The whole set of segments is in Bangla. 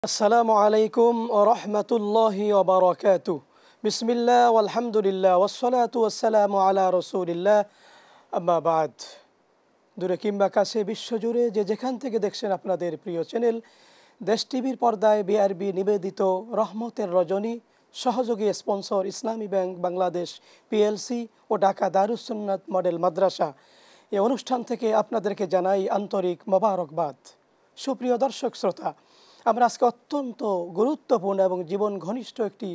আসসালামু আলাইকুম ওয়া রাহমাতুল্লাহি ওয়া বারাকাতুহু। বিসমিল্লাহ ওয়ালহামদুলিল্লাহ ওয়াসসালাতু ওয়াসসালামু আলা রাসূলিল্লাহ, আম্মা বাদ। দূরে কিংবা কাছে বিশ্বজুড়ে যে যেখান থেকে দেখছেন আপনাদের প্রিয় চ্যানেল দেশ টিভির পর্দায় বিআরবি নিবেদিত রহমতের রজনী, সহযোগী স্পন্সর ইসলামী ব্যাংক বাংলাদেশ পিএলসি ও ঢাকা দারুস সুন্নাত মডেল মাদ্রাসা, এই অনুষ্ঠান থেকে আপনাদেরকে জানাই আন্তরিক মোবারকবাদ। সুপ্রিয় দর্শক শ্রোতা, আমরা আজকে অত্যন্ত গুরুত্বপূর্ণ এবং জীবন ঘনিষ্ঠ একটি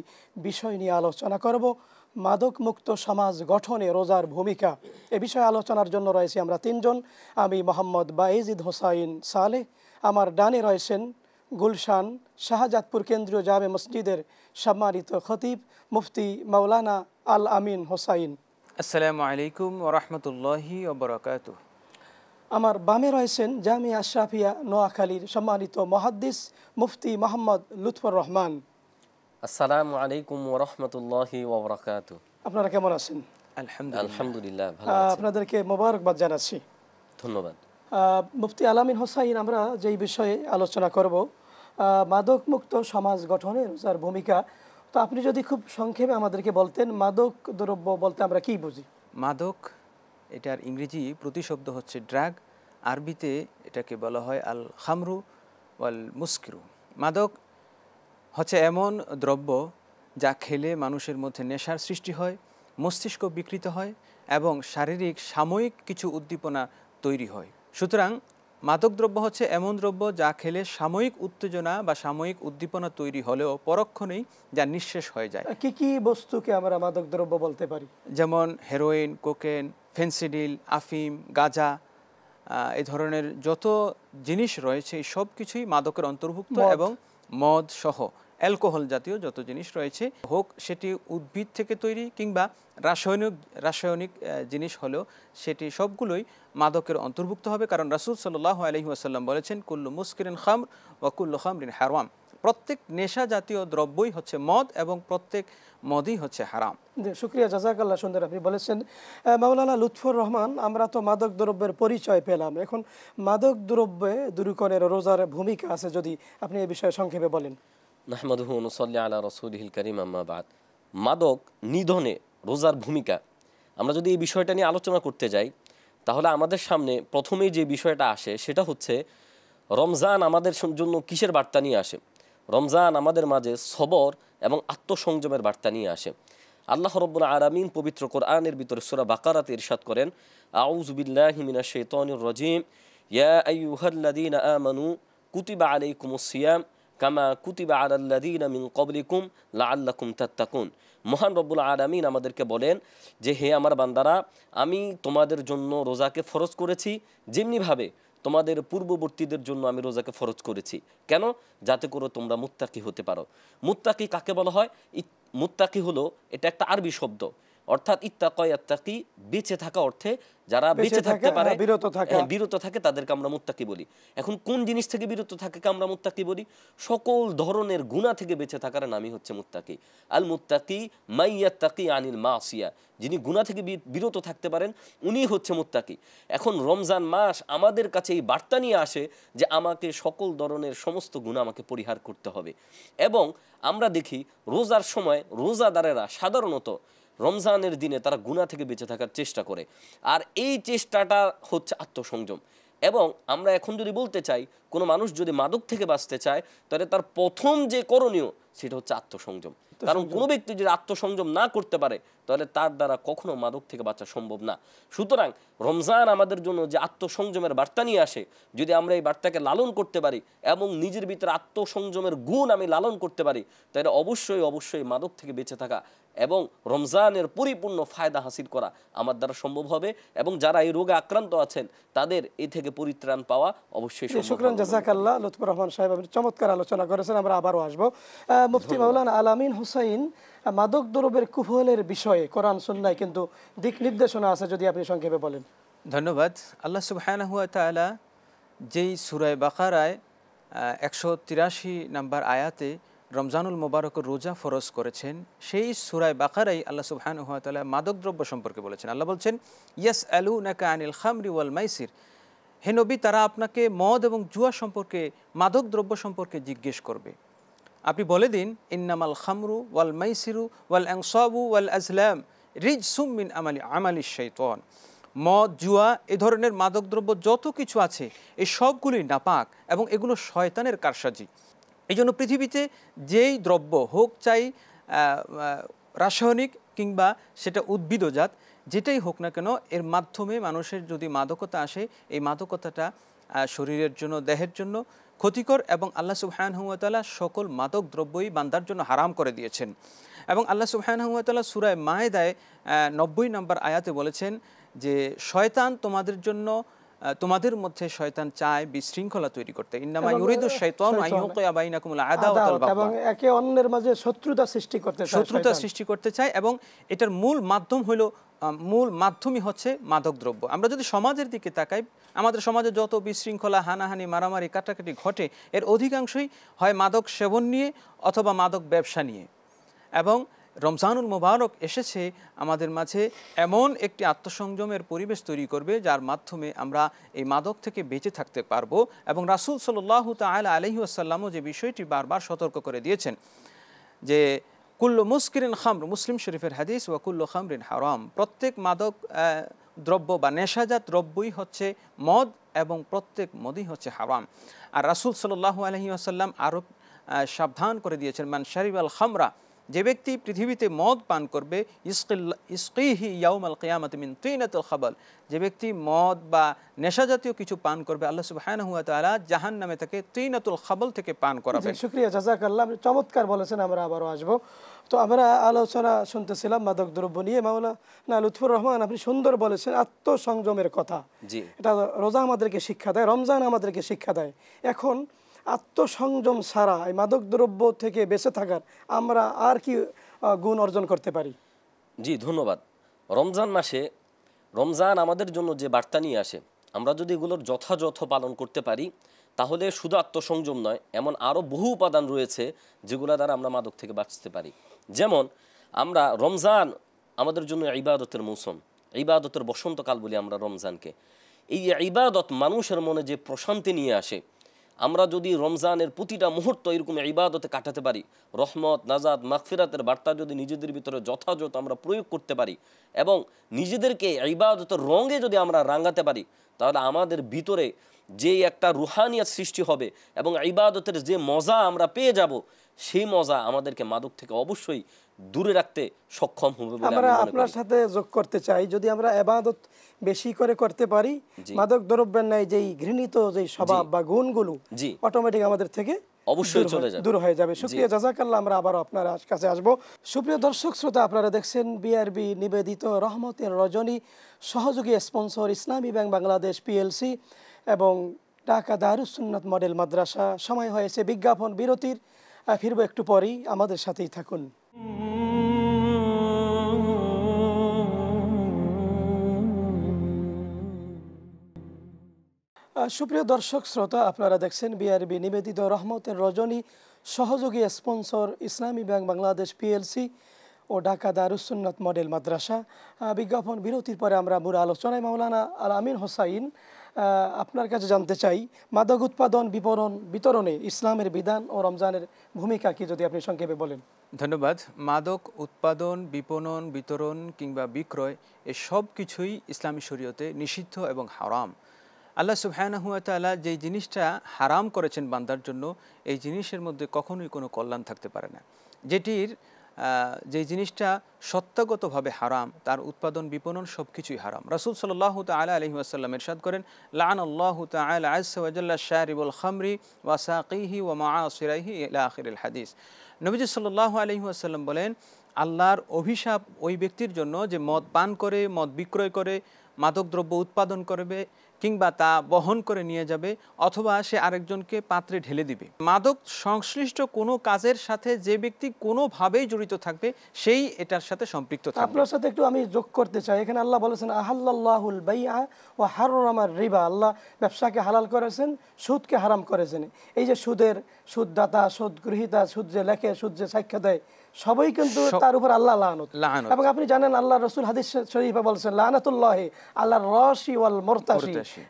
বিষয় নিয়ে আলোচনা করব, মাদক মুক্ত সমাজ গঠনে রোজার ভূমিকা। এ বিষয়ে আলোচনার জন্য রয়েছে আমরা তিনজন। আমি মোহাম্মদ বায়েজিদ হোসাইন সালেহ, আমার ডানে রয়েছেন গুলশান শাহজাদপুর কেন্দ্রীয় জামে মসজিদের সম্মানিত খতিব মুফতি মাওলানা আল আমিন হোসাইন। আসসালামু আলাইকুম ওয়া রাহমাতুল্লাহি ওয়া বারাকাতুহু। আমার বামে রয়েছেন জামিয়া আশরাফিয়া নোয়াখালীর সম্মানিত মুহাদ্দিস মুফতি মোহাম্মদ লুৎফর রহমান। আসসালামু আলাইকুম ওয়া রাহমাতুল্লাহি ওয়া বারাকাতুহু। আপনারা কেমন আছেন? আলহামদুলিল্লাহ, ভালো আছি। আপনাদেরকে মোবারকবাদ জানাচ্ছি। ধন্যবাদ। মুফতি আল আমিন হোসাইন, আমরা যেই বিষয়ে আলোচনা করব মাদক মুক্ত সমাজ গঠনে রোজার ভূমিকা, তো আপনি যদি খুব সংক্ষেপে আমাদেরকে বলতেন মাদক দ্রব্য বলতে আমরা কি বুঝি? মাদক, এটার ইংরেজি প্রতিশব্দ হচ্ছে ড্রাগ, আরবিতে এটাকে বলা হয় আল খামরু ওয়াল মুস্কিরু। মাদক হচ্ছে এমন দ্রব্য যা খেলে মানুষের মধ্যে নেশার সৃষ্টি হয়, মস্তিষ্ক বিকৃত হয় এবং শারীরিক সাময়িক কিছু উদ্দীপনা তৈরি হয়। সুতরাং মাদক দ্রব্য হচ্ছে এমন দ্রব্য যা খেলে সাময়িক উত্তেজনা বা সাময়িক উদ্দীপনা তৈরি হলেও পরক্ষণেই যা নিঃশেষ হয়ে যায়। কি কি বস্তুকে আমরা মাদক দ্রব্য বলতে পারি? যেমন হেরোইন, কোকেন, ফেন্সিডিল, আফিম, গাঁজা, এই ধরনের যত জিনিস রয়েছে এই সব কিছুই মাদকের অন্তর্ভুক্ত, এবং মদ সহ অ্যালকোহল জাতীয় যত জিনিস রয়েছে, হোক সেটি উদ্ভিদ থেকে তৈরি কিংবা রাসায়নিক জিনিস হলেও সেটি সবগুলোই মাদকের অন্তর্ভুক্ত হবে। কারণ রাসূল সাল্লাল্লাহু আলাইহি ওয়াসাল্লাম বলেছেন, কুল্লু মুসকিরিন খামর ওয়া কুল্লু খামরিন হারাম। প্রত্যেক নেশা জাতীয় দ্রব্যই হচ্ছে মদ এবং প্রত্যেক মদই হচ্ছে হারাম। শুকরিয়া, জাযাকাল্লাহ, সুন্দর আপনি বলেছেন। মাওলানা লুৎফর রহমান, আমরা তো মাদক দ্রব্যের পরিচয় পেলাম, এখন মাদক দ্রব্যে দূরীকরণের রোজার ভূমিকা আছে, যদি আপনি এই বিষয়ে সংক্ষেপে বলেন। নাহমাদুহু ওয়া নুসাল্লি আলা রাসূলিহিল কারীম, আম্মা বাদ। মাদক নিধনে রোজার ভূমিকা, আমরা যদি এই বিষয়টা নিয়ে আলোচনা করতে যাই তাহলে আমাদের সামনে প্রথমেই যে বিষয়টা আসে সেটা হচ্ছে রমজান আমাদের জন্য কিসের বার্তা নিয়ে আসে। রমজান আমাদের মাঝে সবর এবং আত্মসংযমের বার্তা নিয়ে আসে। আল্লাহ রাব্বুল আলামিন পবিত্র কোরআনের ভিতরে সূরা বাকারাতে ইরশাদ করেন, আউযু বিল্লাহি মিনাশ শাইতানির রাজীম, ইয়া আইয়ুহাল্লাযীনা আমানু কুতিবা আলাইকুমুস সিয়াম কামা কুতিবা আলাল্লাযীনা মিন ক্বাবলিকুম লাআল্লাকুম তাত্তাকুন। মহান রব্বুল আলামিন আমাদেরকে বলেন যে, হে আমার বান্দারা, আমি তোমাদের জন্য রোজাকে ফরজ করেছি যেমনিভাবে তোমাদের পূর্ববর্তীদের জন্য আমি রোজাকে ফরজ করেছি। কেন? যাতে করে তোমরা মুত্তাকি হতে পারো। মুত্তাকি কাকে বলা হয়? মুত্তাকি হলো, এটা একটা আরবি শব্দ, অর্থাৎ ইত্তাকা ইয়াত্তাকি, বেঁচে থাকা অর্থে যারা বেঁচে থাকতে পারে, বিরত থাকে তাদেরকে আমরা মুত্তাকি বলি। এখন কোন জিনিস থেকে বিরত থাকে আমরা মুত্তাকি বলি? সকল ধরনের গুনাহ থেকে বেঁচে থাকার নামই হচ্ছে মুত্তাকি। আল মুত্তাকি মাইয়াত্তাকি আনিল মাসিয়া, যিনি গুনাহ থেকে বিরত থাকতে পারেন উনি হচ্ছে মুত্তাকি। এখন রমজান মাস আমাদের কাছে এই বার্তা নিয়ে আসে যে আমাকে সকল ধরনের সমস্ত গুনাহ আমাকে পরিহার করতে হবে। এবং আমরা দেখি রোজার সময় রোজাদারেরা সাধারণত রমজানের দিনে তারা গুনাহ থেকে বেঁচে থাকার চেষ্টা করে, আর এই চেষ্টাটা হচ্ছে আত্মসংযম। এবং আমরা এখন যদি বলতে চাই কোনো মানুষ যদি মাদক থেকে বাঁচতে চায় তাহলে তার প্রথম যে করণীয় সেটা হচ্ছে আত্মসংযম। কারণ কোনো ব্যক্তি যদি আত্মসংযম না করতে পারে তাহলে তার দ্বারা কখনো মাদক থেকে বাঁচা সম্ভব না। সুতরাং রমজান আমাদের জন্য যে আত্মসংযমের বার্তা নিয়ে আসে, যদি আমরা এই বার্তাকে লালন করতে পারি এবং নিজের ভিতরে আত্মসংযমের গুণ আমি লালন করতে পারি, তাহলে অবশ্যই মাদক থেকে বেঁচে থাকা এবং রমজানের পরিপূর্ণ ফায়দা হাসিল করা আমার দ্বারা সম্ভব হবে, এবং যারা এই রোগে আক্রান্ত আছেন তাদের এই থেকে পরিত্রাণ পাওয়া অবশ্যই সম্ভব। শুকরান, জাযাকাল্লাহ লুৎফর রহমান সাহেব, আপনি চমৎকার আলোচনা করেছেন। আমরা আবারও আসবো। মুফতি মাওলানা আল আমিন হোসাইন, মাদক দ্রব্যের কুফলের বিষয়ে কোরআন সুন্নাহয় কিন্তু দিক নির্দেশনা আছে, যদি আপনি সংক্ষেপে বলেন। ধন্যবাদ। আল্লাহ সুবহানাহু ওয়া তাআলা যেই সূরা বাকারায় 183 নম্বর আয়াতে রমজানুল মোবারকের রোজা ফরজ করেছেন, সেই সূরা বাকারায় আল্লাহ সুবহানাহু ওয়া তাআলা মাদক দ্রব্য সম্পর্কে বলেছেন। আল্লাহ বলছেন, ইয়াসআলুনাকা আনিল খামরি ওয়াল মাইসির, হে নবী, তারা আপনাকে মদ এবং জুয়া সম্পর্কে, মাদক দ্রব্য সম্পর্কে জিজ্ঞেস করবে। আপনি বলে দিন, ইন্নামাল খামরু ওয়াল মাইসিরু ওয়াল আনসাবু ওয়াল আজলাম রিজসুম মিন আমালি শাইতান। মদ, জুয়া, এ ধরনের মাদকদ্রব্য যত কিছু আছে এই সবগুলি নাপাক এবং এগুলো শয়তানের কারসাজি। এই জন্য পৃথিবীতে যেই দ্রব্য হোক, চাই রাসায়নিক কিংবা সেটা উদ্ভিদজাত, যেটাই হোক না কেন, এর মাধ্যমে মানুষের যদি মাদকতা আসে, এই মাদকতাটা শরীরের জন্য, দেহের জন্য ক্ষতিকর এবং আল্লাহ সুবহানাহু ওয়া তাআলা সকল মাদক দ্রব্যই বান্দার জন্য হারাম করে দিয়েছেন। এবং আল্লাহ সুবহানাহু ওয়া তাআলা সূরা মায়েদায় 90 নম্বর আয়াতে বলেছেন যে শয়তান তোমাদের জন্য, তোমাদের মধ্যে শয়তান চায় বিশৃঙ্খলা তৈরি করতে। ইন্নামা ইউরিদু শাইতানু আন ইউকিয়া বাইনাকুমুল আদাওয়াতা ওয়াল বাগদা, এবং একে অন্যের মাঝে শত্রুতা সৃষ্টি করতে চায় এবং এটার মূল মাধ্যমই হচ্ছে মাদকদ্রব্য। আমরা যদি সমাজের দিকে তাকাই, আমাদের সমাজে যত বিশৃঙ্খলা, হানাহানি, মারামারি, কাটাকাটি ঘটে, এর অধিকাংশই হয় মাদক সেবন নিয়ে অথবা মাদক ব্যবসা নিয়ে। এবং রমজানুল মুবারক এসেছে আমাদের মাঝে এমন একটি আত্মসংযমের পরিবেশ তৈরি করবে, যার মাধ্যমে আমরা এই মাদক থেকে বেঁচে থাকতে পারবো। এবং রাসূল সাল্লাল্লাহু তাআলা আলাইহি ওয়াসাল্লামও যে বিষয়টি বারবার সতর্ক করে দিয়েছেন যে কুল্লু মুসকিরিন খামর, মুসলিম শরীফের হাদিস, ওয়া কুল্লু খামরিন হারাম, প্রত্যেক মাদক দ্রব্য বা নেশাজাত দ্রব্যই হচ্ছে মদ এবং প্রত্যেক মদই হচ্ছে হারাম। আর রাসূল সাল্লাল্লাহু আলাইহি ওয়াসাল্লাম আরও সাবধান করে দিয়েছেন, মান শারিবাল খামরা, যে ব্যক্তি পৃথিবীতে মদ পান করবে, ইসকিহি ইয়াউমাল কিয়ামাতি মিন তিনাতিল খাবাল, যে ব্যক্তি মদ বা নেশাজাতীয় কিছু পান করবে, আল্লাহ সুবহানাহু ওয়া তাআলা জাহান্নামে তাকে তিনাতুল খাবাল থেকে পান করাবেন। শুকরিয়া, জাযাকাল্লাহ, আপনি চমৎকার বলেছেন। আমরা আবারও আসবো। তো আমরা আলোচনা শুনতেছিলাম মাদক দ্রব্য নিয়ে। মাওলানা লুৎফুর রহমান, আপনি সুন্দর বলেছেন আত্মসংযমের কথা। এটা রোজা আমাদেরকে শিক্ষা দেয়, রমজান আমাদেরকে শিক্ষা দেয়। এখন আত্মসংযম ছাড়া এই মাদকদ্রব্য থেকে বেঁচে থাকার আমরা আর কি গুণ অর্জন করতে পারি? জি, ধন্যবাদ। রমজান মাসে রমজান আমাদের জন্য যে বার্তা নিয়ে আসে, আমরা যদি এগুলোর যথাযথ পালন করতে পারি, তাহলে শুধু আত্মসংযম নয়, এমন আরও বহু উপাদান রয়েছে যেগুলো দ্বারা আমরা মাদক থেকে বাঁচতে পারি। যেমন আমরা রমজান আমাদের জন্য ইবাদতের মৌসুম, ইবাদতের বসন্তকাল বলি আমরা রমজানকে। এই ইবাদত মানুষের মনে যে প্রশান্তি নিয়ে আসে, আমরা যদি রমজানের প্রতিটা মুহূর্ত এরকম ইবাদতে কাটাতে পারি, রহমত, নাজাত, মাগফিরাতের বার্তা যদি নিজেদের ভিতরে যথাযথ আমরা প্রয়োগ করতে পারি এবং নিজেদেরকে ইবাদতের রঙে যদি আমরা রাঙাতে পারি, তাহলে আমাদের ভিতরে যে একটা রুহানিয়াত সৃষ্টি হবে এবং ইবাদতের যে মজা আমরা পেয়ে যাব, সেই মজা আমাদেরকে মাদক থেকে অবশ্যই দূরে রাখতে সক্ষম হবে বলে আমরা আপনার সাথে যোগ করতে চাই। যদি আমরা ইবাদত বেশি করে করতে পারি, মাদক দ্রব্যের নাই যেই ঘৃণিত যেই স্বভাব বা গুণগুলো অটোমেটিক আমাদের থেকে অবশ্যই চলে যাবে, দূর হয়ে যাবে। শুকরিয়া, জাযাকাল্লাহ। আমরা আবার আপনার কাছে আসবো। সুপ্রিয় দর্শক শ্রোতা, আপনারা দেখছেন বিআরবি নিবেদিত রহমতের রজনী, সহযোগী স্পন্সর ইসলামী ব্যাংক বাংলাদেশ পিএলসি এবং ঢাকা দারুস সুন্নাত মডেল মাদ্রাসা। সময় হয়েছে বিজ্ঞাপন বিরতির। ফিরবো একটু পরেই, আমাদের সাথেই থাকুন। সুপ্রিয় দর্শক শ্রোতা, আপনারা দেখছেন বিআরবি নিবেদিত রহমতের রজনী, সহযোগী স্পন্সর ইসলামী ব্যাংক বাংলাদেশ পিএলসি ও ঢাকা দারুস সুন্নাত মডেল মাদ্রাসা। বিজ্ঞাপন বিরতির পরে আমরা মূল আলোচনায় মাওলানা আল আমিন হোসাইন, আপনার কাছে জানতে চাই মাদক উৎপাদন, বিতরণে ইসলামের বিধান ও রমজানের ভূমিকা কি, যদি আপনি সংক্ষেপে বলেন। ধন্যবাদ। মাদক উৎপাদন, বিপণন, বিতরণ কিংবা বিক্রয়, এ সব কিছুই ইসলামী শরীয়তে নিষিদ্ধ এবং হারাম। আল্লাহ সুবহানাহু ওয়া তাআলা যেই জিনিসটা হারাম করেছেন বান্দার জন্য, এই জিনিসের মধ্যে কখনোই কোনো কল্যাণ থাকতে পারে না। যে জিনিসটা সত্যগতভাবে হারাম, তার উৎপাদন, বিপণন সব কিছুই হারাম। রাসূল সাল্লাল্লাহু তাআলা আলাইহি ওয়াসাল্লাম ইরশাদ করেন, লাআনাল্লাহু তাআলা আযজা ওয়া জাল্লা শারিবুল খামরি ওয়া সাকিহি ওয়া মুআসিরিহি ইলা আখিরিল হাদিস। নবীজি সাল্লাল্লাহু আলাইহি ওয়াসাল্লাম বলেন, আল্লাহর অভিশাপ ওই ব্যক্তির জন্য যে মদ পান করে, মদ বিক্রয় করে, মাদকদ্রব্য উৎপাদন করবে কিংবা তা বহন করে নিয়ে যাবে, অথবা সে আরেকজনকে পাত্রে ঢেলে দিবে। মাদক সংশ্লিষ্ট কোনো কাজের সাথে যে ব্যক্তি কোনোভাবেই জড়িত থাকবে, সেই এটার সাথে সম্পৃক্ত থাকবে। আপনার সাথে একটু আমি যোগ করতে চাই। এখানে আল্লাহ বলেছেন আহাল্লাল্লাহুল বাইআ ওয়া হাররামার রিবা, আল্লাহ ব্যবসাকে হালাল করেছেন, সুদকে হারাম করেছেন। এই যে সুদদাতা, সুদ গ্রহীতা, সুদ যে লেখে, সুদ যে সাক্ষ্য দেয়, সবাই কিন্তু তার উপর আল্লাহ লানত। এবং আপনি জানেন আল্লাহ রাসূল হাদিস শরীফে বলেছেন, লানাতুল্লাহি আলার রাশি ওয়াল মুরতাশি, বেশি।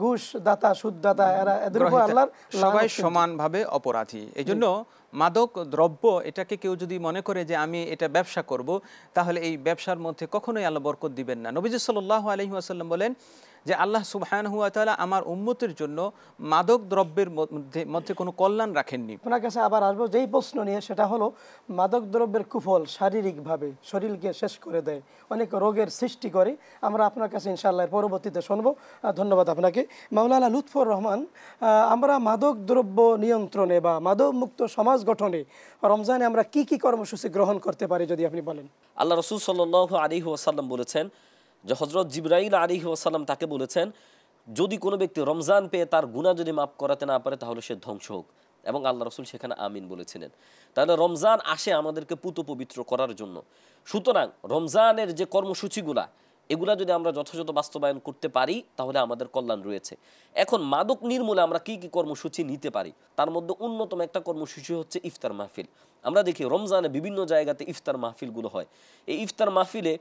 ঘুষ দাতা, সুদ দাতা, এদের উপর আল্লাহর সবাই সমানভাবে অপরাধী। এজন্য মাদক দ্রব্য এটাকে কেউ যদি মনে করে যে আমি এটা ব্যবসা করব, তাহলে এই ব্যবসার মধ্যে কখনোই আল্লাহ বরকত দিবেন না। নবীজি সাল্লাল্লাহু আলাইহি ওয়াসাল্লাম বলেন যে আল্লাহ সুবহানাহু ওয়া তাআলা আমার উম্মতের জন্য মাদক দ্রব্যের মধ্যে কোনো কল্যাণ রাখেননি। আপনার কাছে আবার আসবো যেই প্রশ্ন নিয়ে, সেটা হলো মাদক দ্রব্যের কুফল শারীরিকভাবে শরীরকে শেষ করে দেয়, অনেক রোগের সৃষ্টি করে। আমরা আপনার কাছে ইনশাআল্লাহ পরবর্তীতে শুনবো। ধন্যবাদ আপনাকে। মাওলানা লুৎফর রহমান, আমরা মাদক দ্রব্য নিয়ন্ত্রণে বা মাদক মুক্ত সমাজ গঠনে রমজানে আমরা কি কি কর্মসূচি গ্রহণ করতে পারি যদি আপনি বলেন। আল্লাহ রাসূল সাল্লাল্লাহু আলাইহি ওয়াসাল্লাম বলেছেন যে হযরত জিবরাইল আলাইহি ওয়াসাল্লাম তাকে বলেছেন, যদি কোনো ব্যক্তি রমজান পেয়ে তার গুনাহ যদি মাফ করাতে না পারে তাহলে সে ধ্বংস হোক, এবং আল্লাহ রাসূল সেখানে আমিন বলেছিলেন। তাহলে রমজান আসে আমাদেরকে পুত পবিত্র করার জন্য। সুতরাং রমজানের যে কর্মসূচিগুলা, এগুলা যদি আমরা যথাযথ বাস্তবায়ন করতে পারি তাহলে আমাদের কল্যাণ রয়েছে। এখন মাদক নির্মূলে আমরা কি কি কর্মসূচি নিতে পারি, তার মধ্যে অন্যতম একটা কর্মসূচি হচ্ছে ইফতার মাহফিল। আমরা দেখি রমজানে বিভিন্ন জায়গাতে ইফতার মাহফিলগুলো হয়। এই ইফতার মাহফিলে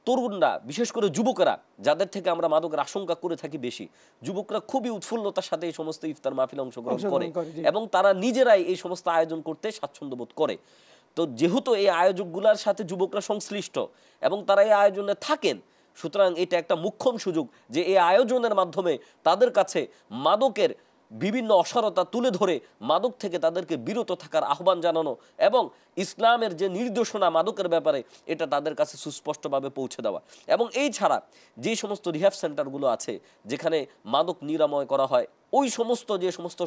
তরুণরা, বিশেষ করে যুবকরা, যাদের থেকে আমরা মাদকের আশঙ্কা করে থাকি বেশি, যুবকরা খুবই উৎফুল্লতার সাথে এই সমস্ত ইফতার মাহফিলে অংশগ্রহণ করে এবং তারা নিজেরাই এই সমস্ত আয়োজন করতে স্বাচ্ছন্দ্য বোধ করে। তো যেহেতু এই আয়োজকগুলোর সাথে যুবকরা সংশ্লিষ্ট এবং তারা এই আয়োজনে থাকেন, সুতরাং এটা একটা মোক্ষম সুযোগ যে এই আয়োজনের মাধ্যমে তাদের কাছে মাদকের বিভিন্ন অসারতা তুলে ধরে মাদক থেকে তাদেরকে বিরত থাকার আহ্বান জানানো এবং ইসলামের যে নির্দেশনা মাদকের ব্যাপারে এটা তাদের কাছে সুস্পষ্টভাবে পৌঁছে দেওয়া। এবং এই ছাড়া যে সমস্ত রিহ্যাব সেন্টারগুলো আছে যেখানে মাদক নিরাময় করা হয়, ওই সমস্ত যে সমস্ত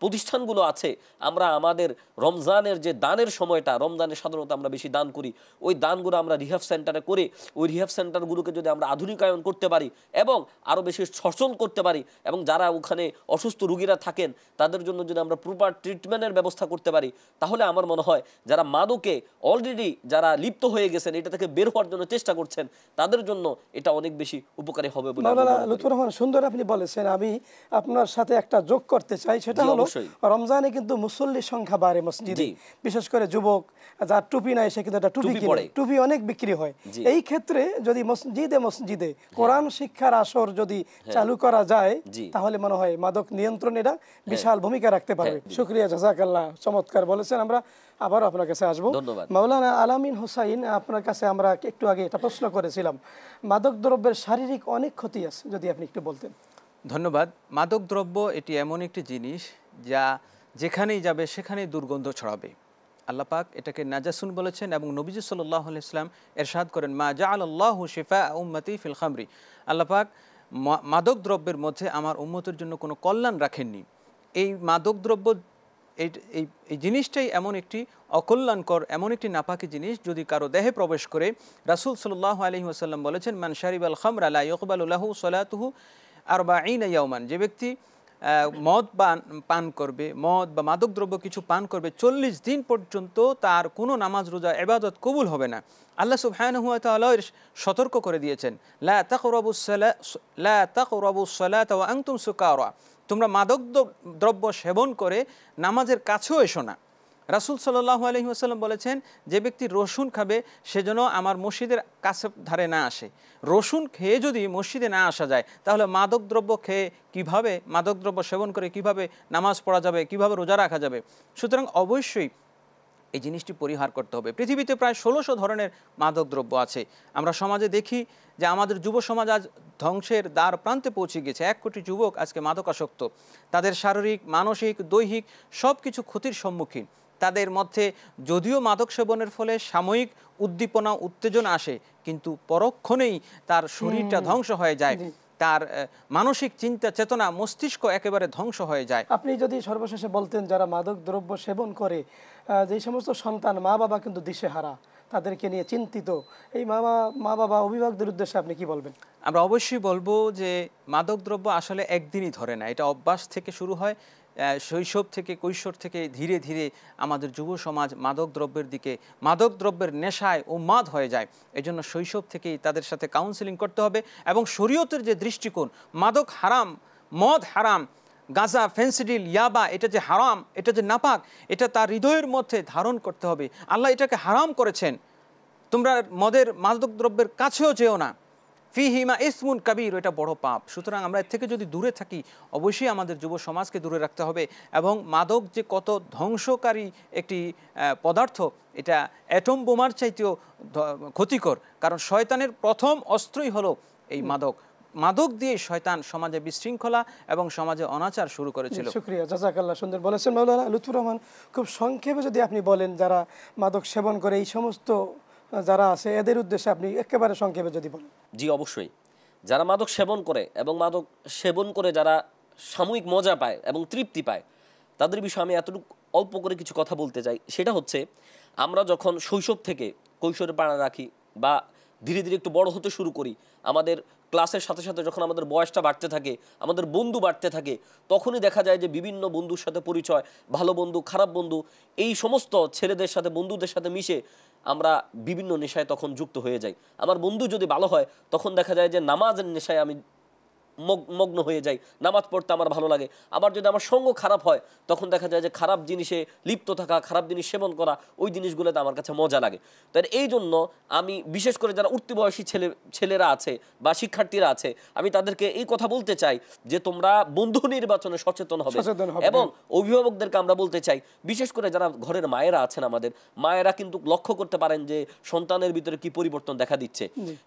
প্রতিষ্ঠানগুলো আছে, আমরা আমাদের রমজানের যে দানের সময়টা, রমজানে সাধারণত আমরা বেশি দান করি, ওই দানগুলো আমরা রিহ্যাব সেন্টারে করে ওই রিহ্যাব সেন্টারগুলোকে যদি আমরা আধুনিকায়ন করতে পারি এবং আরও বেশি সচল করতে পারি এবং যারা ওখানে অসুস্থ রোগীরা থাকেন তাদের জন্য যদি আমরা প্রপার ট্রিটমেন্টের ব্যবস্থা করতে পারি, তাহলে আমার মনে হয় যারা মাদকে অলরেডি যারা লিপ্ত হয়ে গেছেন, এটা থেকে বের হওয়ার জন্য চেষ্টা করছেন, তাদের জন্য এটা অনেক বেশি উপকারী হবে বলে। লুৎফর রহমান, সুন্দর আপনি বলেছেন। আমি আপনার সাথে একটা যোগ করতে চাই, সেটা হলো রমজানে কিন্তু মুসল্লির সংখ্যা বাড়ে মসজিদে, বিশেষ করে যুবক যার টুপি নাই সে কিন্তু একটা টুপি কিনে, টুপি অনেক বিক্রি হয়। এই ক্ষেত্রে যদি মসজিদে কোরআন শিক্ষার আসর যদি চালু করা যায় তাহলে মনে হয় মাদক নিয়ন্ত্রণে এটা বিশাল ভূমিকা রাখতে পারবে। শুকরিয়া, জাযাকাল্লাহ, চমৎকার বলেছেন। আমরা আবারও আপনার কাছে আসবো। মাওলানা আলামিন হোসাইন, আপনার কাছে আমরা একটু আগে এটা প্রশ্ন করেছিলাম, মাদক দ্রব্যের শারীরিক অনেক ক্ষতি আছে, যদি আপনি একটু বলতেন। ধন্যবাদ। মাদক দ্রব্য এটি এমন একটি জিনিস যা যেখানেই যাবে সেখানেই দুর্গন্ধ ছড়াবে। আল্লাহ পাক এটাকে নাজাসুন বলেছেন এবং নবীজি সাল্লাল্লাহু আলাইহি ওয়াসাল্লাম ইরশাদ করেন, মা জাআলাল্লাহু শিফা উম্মতি ফিল খামরি। আল্লাহ পাক মাদক দ্রব্যের মধ্যে আমার উম্মতের জন্য কোনো কল্যাণ রাখেননি। এই মাদক দ্রব্য এই জিনিসটাই এমন একটি অকল্যাণকর, এমন একটি নাপাকি জিনিস, যদি কারো দেহে প্রবেশ করে, রাসূল সাল্লাল্লাহু আলাইহি ওয়াসাল্লাম বলেছেন, মান শারিবাল খামরা লা ইউকবালু লাহু সালাতুহু 40 ইয়াওমান। যে ব্যক্তি মদ পান করবে, মদ বা মাদক দ্রব্য কিছু পান করবে, 40 দিন পর্যন্ত তার কোনো নামাজ রোজা ইবাদত কবুল হবে না। আল্লাহ সুবহানাহু ওয়া তাআলা সতর্ক করে দিয়েছেন, লা তাকরাবুস সালাতা ওয়া আনতুম সুকারা, তোমরা মাদক দ্রব্য সেবন করে নামাজের কাছেও এসো না। রাসূল সাল্লাল্লাহু আলাইহি ওয়াসাল্লাম বলেছেন, যে ব্যক্তি রসুন খাবে সে যেন আমার মসজিদের কাছে ধারে না আসে। রসুন খেয়ে যদি মসজিদে না আসা যায়, তাহলে মাদক দ্রব্য খেয়ে কিভাবে, মাদক দ্রব্য সেবন করে কিভাবে নামাজ পড়া যাবে, কিভাবে রোজা রাখা যাবে? সুতরাং অবশ্যই এই জিনিসটি পরিহার করতে হবে। পৃথিবীতে প্রায় 1600 ধরনের মাদক দ্রব্য আছে। আমরা সমাজে দেখি যে আমাদের যুব সমাজ আজ ধ্বংসের দ্বার প্রান্তে পৌঁছে গেছে। 1 কোটি যুবক আজকে মাদকাসক্ত। তাদের শারীরিক, মানসিক, দৈহিক সব কিছু ক্ষতির সম্মুখীন। তাদের মধ্যে যদিও মাদক সেবনের ফলে সাময়িক উদ্দীপনা, উত্তেজনা আসে, কিন্তু পরক্ষণেই তার শরীরটা ধ্বংস হয়ে যায়, তার মানসিক চিন্তা চেতনা, মস্তিষ্ক একেবারে ধ্বংস হয়ে যায়। আপনি যদি সর্বশেষে বলতেন, যারা মাদক দ্রব্য সেবন করে, যে সমস্ত সন্তান, মা বাবা কিন্তু দিশেহারা, তাদেরকে নিয়ে চিন্তিত, এই মা বাবা অভিভাবকদের উদ্দেশ্যে আপনি কি বলবেন? আমরা অবশ্যই বলবো যে মাদক দ্রব্য আসলে একদিনই ধরে না, এটা অভ্যাস থেকে শুরু হয়। শৈশব থেকে, কৈশোর থেকে ধীরে ধীরে আমাদের যুব সমাজ মাদক দ্রব্যের দিকে, মাদক দ্রব্যের নেশায় উন্মাদ হয়ে যায়। এজন্য শৈশব থেকেই তাদের সাথে কাউন্সেলিং করতে হবে এবং শরীয়তের যে দৃষ্টিকোণ, মাদক হারাম, মদ হারাম, গাঁজা, ফেন্সিডিল, ইয়াবা এটা যে হারাম, এটা যে নাপাক, এটা তার হৃদয়ের মধ্যে ধারণ করতে হবে। আল্লাহ এটাকে হারাম করেছেন, তোমরা মদের, মাদক দ্রব্যের কাছেও যেও না। ফিহিমা ইসমুন কাবীর, এটা বড় পাপ। সুতরাং আমরা এর থেকে যদি দূরে থাকি, অবশ্যই আমাদের যুব সমাজকে দূরে রাখতে হবে। এবং মাদক যে কত ধ্বংসকারী একটি পদার্থ, এটা অ্যাটম বোমার চাইতেও ক্ষতিকর, কারণ শয়তানের প্রথম অস্ত্রই হলো এই মাদক। মাদক দিয়ে শয়তান সমাজে বিশৃঙ্খলা এবং সমাজে অনাচার শুরু করেছিল। শুকরিয়া, জাযাকাল্লাহ, সুন্দর বলেছেন মাওলানা লুৎফুর রহমান। খুব সংক্ষেপে যদি আপনি বলেন যারা মাদক সেবন করে, এই সমস্ত যারা আছে, এদের উদ্দেশ্যে আপনি একেবারে সংক্ষেপে যদি বলেন। জি অবশ্যই, যারা মাদক সেবন করে এবং মাদক সেবন করে যারা সাময়িক মজা পায় এবং তৃপ্তি পায়, তাদের বিষয়ে আমি এতটুকু অল্প করে কিছু কথা বলতে চাই। সেটা হচ্ছে, আমরা যখন শৈশব থেকে কৈশোরে পাড়া রাখি বা ধীরে ধীরে একটু বড় হতে শুরু করি, আমাদের ক্লাসের সাথে সাথে যখন আমাদের বয়সটা বাড়তে থাকে, আমাদের বন্ধু বাড়তে থাকে, তখনই দেখা যায় যে বিভিন্ন বন্ধুর সাথে পরিচয়, ভালো বন্ধু, খারাপ বন্ধু, এই সমস্ত ছেলেদের সাথে, বন্ধুদের সাথে মিশে আমরা বিভিন্ন নেশায় তখন যুক্ত হয়ে যাই। আমার বন্ধু যদি ভালো হয়, তখন দেখা যায় যে নামাজের নেশায় আমি মগ্ন হয়ে যাই, নামাজ পড়তে আমার ভালো লাগে। আবার যদি আমার সঙ্গ খারাপ হয়, তখন দেখা যায় যে খারাপ জিনিসে লিপ্ত থাকা, খারাপ জিনিস সেবন করা, ওই জিনিসগুলোতে আমার কাছে মজা লাগে। তাই এই জন্য আমি বিশেষ করে যারা উঠতি বয়সী ছেলেরা আছে বা শিক্ষার্থীরা আছে, আমি তাদেরকে এই কথা বলতে চাই যে তোমরা বন্ধু নির্বাচনে সচেতন হবে। এবং অভিভাবকদেরকে আমরা বলতে চাই, বিশেষ করে যারা ঘরের মায়েরা আছেন, আমাদের মায়েরা কিন্তু লক্ষ্য করতে পারেন যে সন্তানের ভিতরে কি পরিবর্তন দেখা দিচ্ছে।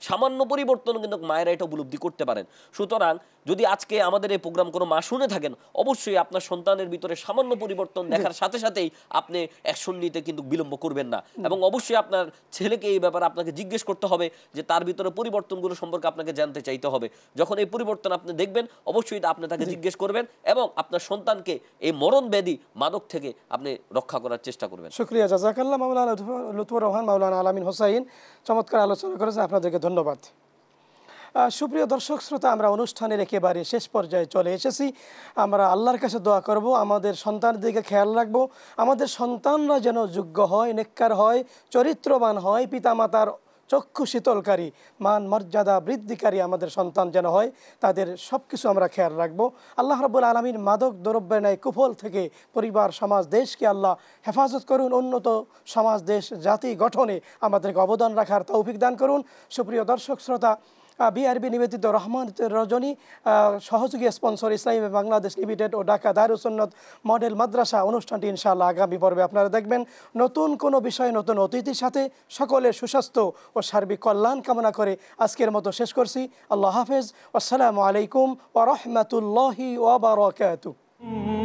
সামান্য পরিবর্তন কিন্তু মায়েরা এটা উপলব্ধি করতে পারেন। সুতরাং যদি আজকে আমাদের এই প্রোগ্রাম কোনো মা শুনে থাকেন, অবশ্যই আপনার সন্তানের ভিতরে সামান্য পরিবর্তন দেখার সাথে সাথেই আপনি অ্যাকশন নিতে কিন্তু বিলম্ব করবেন না। এবং অবশ্যই আপনার ছেলেকে এই ব্যাপারে আপনাকে জিজ্ঞেস করতে হবে যে তার ভিতরে পরিবর্তনগুলো সম্পর্কে আপনাকে জানতে চাইতে হবে। যখন এই পরিবর্তন আপনি দেখবেন, অবশ্যই আপনি তাকে জিজ্ঞেস করবেন এবং আপনার সন্তানকে এই মরণ ব্যাধি মাদক থেকে আপনি রক্ষা করার চেষ্টা করবেন। শুকরিয়া, জাযাকাল্লাহ মাওলানা লুৎফুর রহমান, মাওলানা আলামিন হোসাইন, চমৎকার আলোচনা করেছেন, আপনাদেরকে ধন্যবাদ। সুপ্রিয় দর্শক শ্রোতা, আমরা অনুষ্ঠানের একেবারে শেষ পর্যায়ে চলে এসেছি। আমরা আল্লাহর কাছে দোয়া করব, আমাদের সন্তানের দিকে খেয়াল রাখব, আমাদের সন্তানরা যেন যোগ্য হয়, নেককার হয়, চরিত্রবান হয়, পিতামাতার চক্ষু শীতলকারী, মান মর্যাদা বৃদ্ধিকারী আমাদের সন্তান যেন হয়, তাদের সব কিছু আমরা খেয়াল রাখবো। আল্লাহ রাব্বুল আলামিন মাদক দ্রব্যের ন্যায় কুফল থেকে পরিবার, সমাজ, দেশকে আল্লাহ হেফাজত করুন। উন্নত সমাজ, দেশ, জাতি গঠনে আমাদেরকে অবদান রাখার তৌফিক দান করুন। সুপ্রিয় দর্শক শ্রোতা, বিআরবি নিবেদিত রহমান রজনী সহযোগী স্পন্সর ইসলামী বাংলাদেশ লিমিটেড ও ঢাকা দারুস সুন্নাত মডেল মাদ্রাসা অনুষ্ঠানটি ইনশাআল্লাহ আগামী পর্বে আপনারা দেখবেন। নতুন কোনো বিষয়, নতুন অতিথির সাথে সকলের সুস্বাস্থ্য ও সার্বিক কল্যাণ কামনা করে আজকের মতো শেষ করছি। আল্লাহ হাফেজ। আসসালামু আলাইকুম ওয়া রাহমাতুল্লাহি ওয়া বারাকাতুহু।